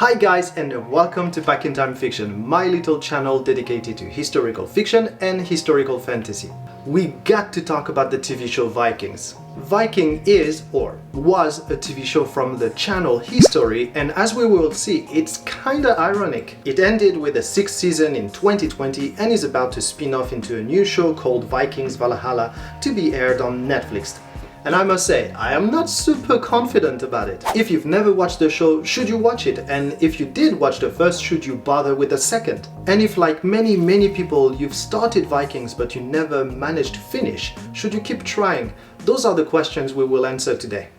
Hi guys, and welcome to Back in Time Fiction, my little channel dedicated to historical fiction and historical fantasy. We got to talk about the TV show Vikings. Viking is, or was, a TV show from the channel History, and as we will see, it's kinda ironic. It ended with a sixth season in 2020 and is about to spin off into a new show called Vikings Valhalla to be aired on Netflix. And I must say, I am not super confident about it. If you've never watched the show, should you watch it? And if you did watch the first, should you bother with the second? And if, like many people, you've started Vikings but you never managed to finish, should you keep trying? Those are the questions we will answer today.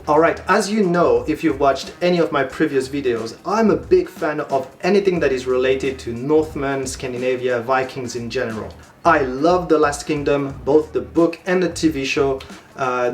Alright, as you know, if you've watched any of my previous videos, I'm a big fan of anything that is related to Northmen, Scandinavia, Vikings in general. I love The Last Kingdom, both the book and the TV show.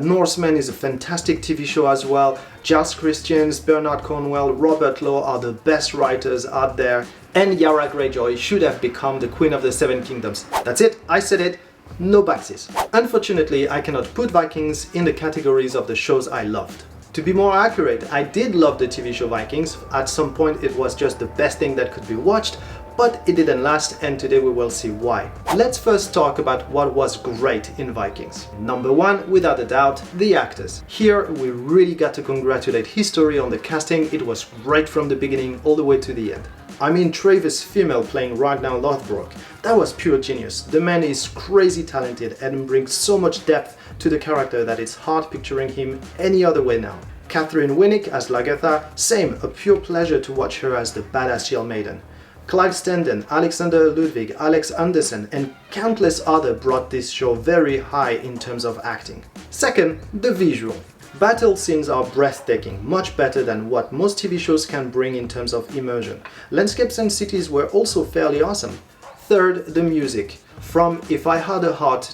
Norsemen is a fantastic TV show as well. Giles Christians, Bernard Cornwell, Robert Law are the best writers out there. And Yara Greyjoy should have become the Queen of the Seven Kingdoms. That's it, I said it. No backsies. Unfortunately, I cannot put Vikings in the categories of the shows I loved. To be more accurate, I did love the TV show Vikings. At some point it was just the best thing that could be watched, but it didn't last, and today we will see why. Let's first talk about what was great in Vikings. Number one, without a doubt, the actors. Here we really got to congratulate History on the casting. It was great from the beginning all the way to the end. I mean, Travis Fimmel playing Ragnar Lothbrok, that was pure genius. The man is crazy talented and brings so much depth to the character that it's hard picturing him any other way now. Catherine Winnick as Lagertha, same, a pure pleasure to watch her as the badass Shield Maiden. Clive Standen, Alexander Ludwig, Alex Anderson, and countless others brought this show very high in terms of acting. Second, the visual. Battle scenes are breathtaking, much better than what most TV shows can bring in terms of immersion. Landscapes and cities were also fairly awesome. Third, the music. From If I Had a Heart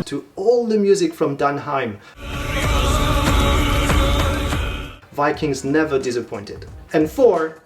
to all the music from Danheim, Vikings never disappointed. And four,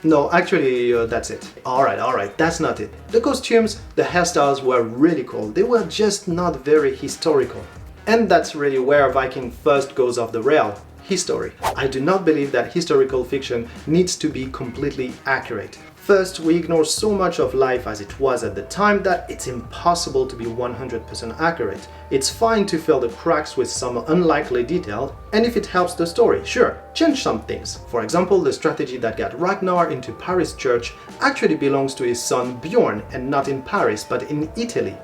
no, actually, that's it. Alright, that's not it. The costumes, the hairstyles were really cool. They were just not very historical. And that's really where Viking first goes off the rail. History. I do not believe that historical fiction needs to be completely accurate. First, we ignore so much of life as it was at the time that it's impossible to be 100% accurate. It's fine to fill the cracks with some unlikely detail, and if it helps the story, sure, change some things. For example, the strategy that got Ragnar into Paris church actually belongs to his son Bjorn, and not in Paris, but in Italy.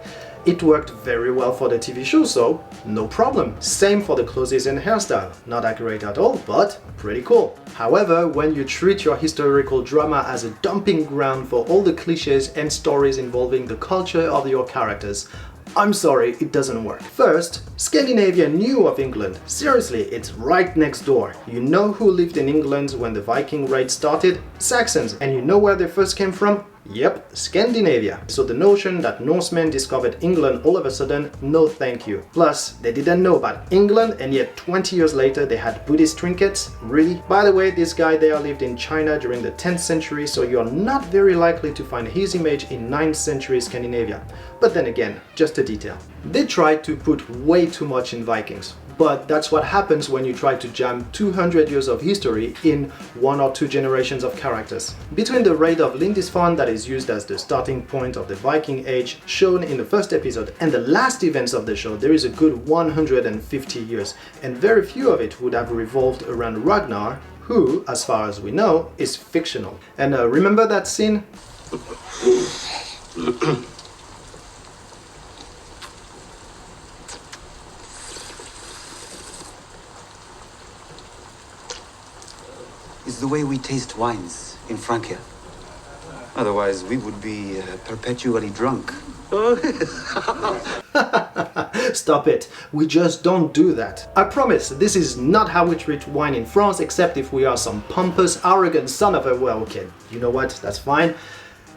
It worked very well for the TV show, so no problem. Same for the clothes and hairstyle. Not accurate at all, but pretty cool. However, when you treat your historical drama as a dumping ground for all the cliches and stories involving the culture of your characters, I'm sorry, it doesn't work. First, Scandinavia knew of England. Seriously, it's right next door. You know who lived in England when the Viking raid started? Saxons. And you know where they first came from? Yep, Scandinavia. So the notion that Norsemen discovered England all of a sudden, no thank you. Plus, they didn't know about England, and yet 20 years later they had Buddhist trinkets? Really? By the way, this guy there lived in China during the 10th century, so you're not very likely to find his image in 9th century Scandinavia. But then again, just a detail. They tried to put way too much in Vikings. But that's what happens when you try to jam 200 years of history in 1 or 2 generations of characters. Between the raid of Lindisfarne that is used as the starting point of the Viking Age shown in the first episode and the last events of the show, there is a good 150 years, and very few of it would have revolved around Ragnar, who, as far as we know, is fictional. And remember that scene? Is the way we taste wines in Francia. Otherwise, we would be perpetually drunk. Stop it. We just don't do that. I promise, this is not how we treat wine in France, except if we are some pompous, arrogant son of a well, okay, you know what, that's fine.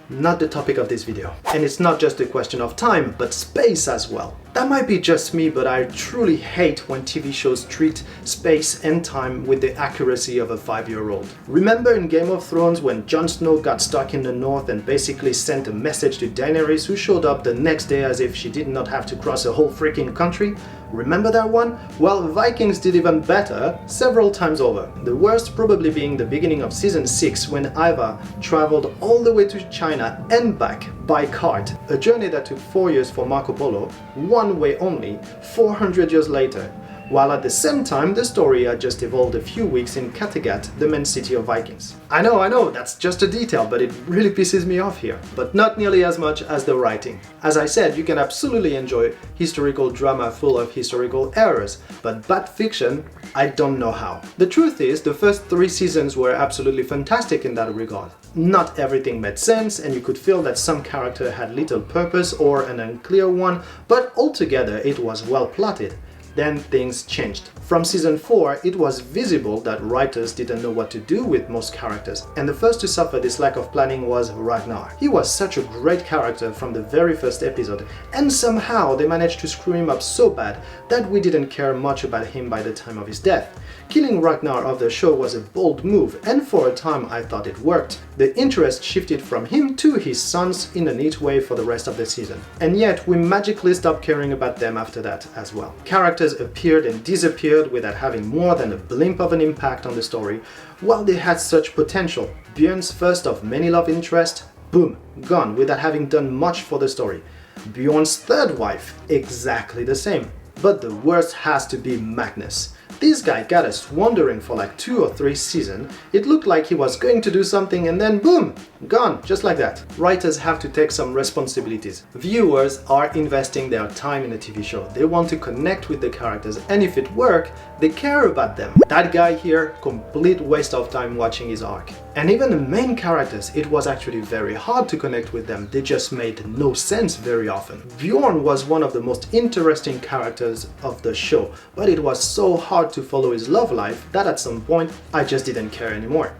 not the topic of this video. And it's not just a question of time, but space as well. That might be just me, but I truly hate when TV shows treat space and time with the accuracy of a 5-year-old. Remember in Game of Thrones when Jon Snow got stuck in the north and basically sent a message to Daenerys, who showed up the next day as if she did not have to cross a whole freaking country? Remember that one? Well, Vikings did even better several times over. The worst probably being the beginning of season 6 when Ivar traveled all the way to China and back by cart, a journey that took 4 years for Marco Polo, one way only, 400 years later. While at the same time the story had just evolved a few weeks in Kattegat, the main city of Vikings. I know, that's just a detail, but it really pisses me off here. But not nearly as much as the writing. As I said, you can absolutely enjoy historical drama full of historical errors, but bad fiction, I don't know how. The truth is, the first 3 seasons were absolutely fantastic in that regard. Not everything made sense, and you could feel that some character had little purpose or an unclear one, but altogether it was well plotted. Then things changed. From season 4, it was visible that writers didn't know what to do with most characters, and the first to suffer this lack of planning was Ragnar. He was such a great character from the very first episode, and somehow they managed to screw him up so bad that we didn't care much about him by the time of his death. Killing Ragnar off the show was a bold move, and for a time I thought it worked. The interest shifted from him to his sons in a neat way for the rest of the season. And yet we magically stopped caring about them after that as well. Characters appeared and disappeared without having more than a blimp of an impact on the story, while they had such potential. Björn's first of many love interests, boom, gone without having done much for the story. Bjorn's third wife, exactly the same. But the worst has to be Magnus. This guy got us wondering for like 2 or 3 seasons. It looked like he was going to do something and then boom, gone, just like that. Writers have to take some responsibilities. Viewers are investing their time in a TV show. They want to connect with the characters, and if it works, they care about them. That guy here, complete waste of time watching his arc. And even the main characters, it was actually very hard to connect with them. They just made no sense very often. Bjorn was one of the most interesting characters of the show, but it was so hard to follow his love life that at some point I just didn't care anymore.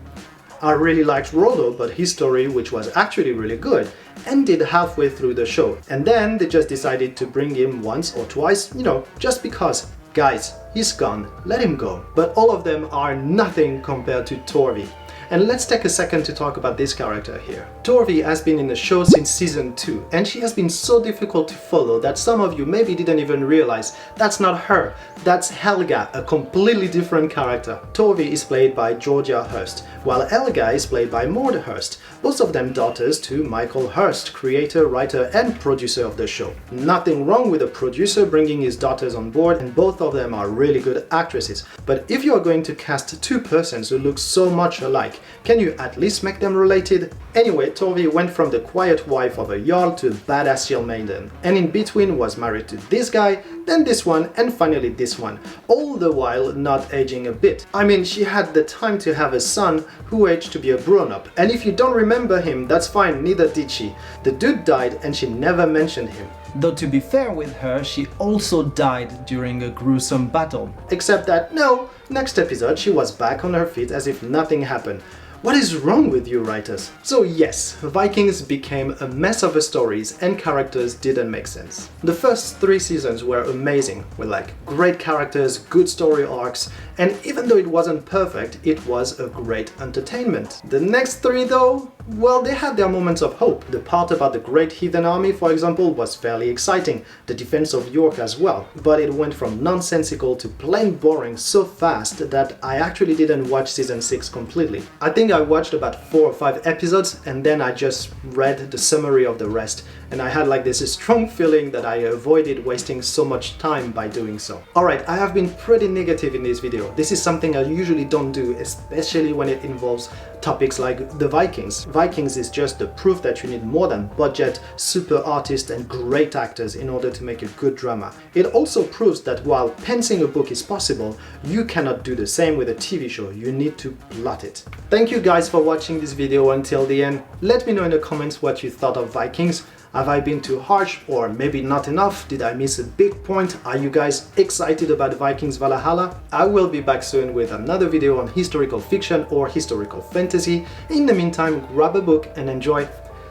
I really liked Rollo, but his story, which was actually really good, ended halfway through the show. And then they just decided to bring him once or twice, just because. Guys, he's gone, let him go. But all of them are nothing compared to Torvi. And let's take a second to talk about this character here. Torvi has been in the show since season 2, and she has been so difficult to follow that some of you maybe didn't even realize that's not her, that's Helga, a completely different character. Torvi is played by Georgia Hurst, while Helga is played by Maud Hurst, both of them daughters to Michael Hurst, creator, writer and producer of the show. Nothing wrong with a producer bringing his daughters on board, and both of them are really good actresses. But if you're going to cast 2 persons who look so much alike, can you at least make them related? Anyway, Torvi went from the quiet wife of a Jarl to a badass shield maiden, and in between was married to this guy, then this one, and finally this one, all the while not aging a bit. I mean, she had the time to have a son who aged to be a grown-up, and if you don't remember him, that's fine, neither did she. The dude died and she never mentioned him. Though to be fair with her, she also died during a gruesome battle. Except that, no, next episode she was back on her feet as if nothing happened. What is wrong with you writers? So yes, Vikings became a mess of stories and characters didn't make sense. The first 3 seasons were amazing, with like great characters, good story arcs, and even though it wasn't perfect, it was a great entertainment. The next 3 though, well, they had their moments of hope. The part about the Great Heathen Army, for example, was fairly exciting, the defense of York as well, but it went from nonsensical to plain boring so fast that I actually didn't watch season 6 completely. I think I watched about 4 or 5 episodes and then I just read the summary of the rest, and I had like this strong feeling that I avoided wasting so much time by doing so. Alright, I have been pretty negative in this video. This is something I usually don't do, especially when it involves topics like the Vikings. Vikings is just the proof that you need more than budget, super artists and great actors in order to make a good drama. It also proves that while pensing a book is possible, you cannot do the same with a TV show. You need to plot it. Thank you guys for watching this video until the end. Let me know in the comments what you thought of Vikings. Have I been too harsh or maybe not enough? Did I miss a big point? Are you guys excited about Vikings Valhalla? I will be back soon with another video on historical fiction or historical fantasy. In the meantime, grab a book and enjoy.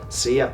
See ya!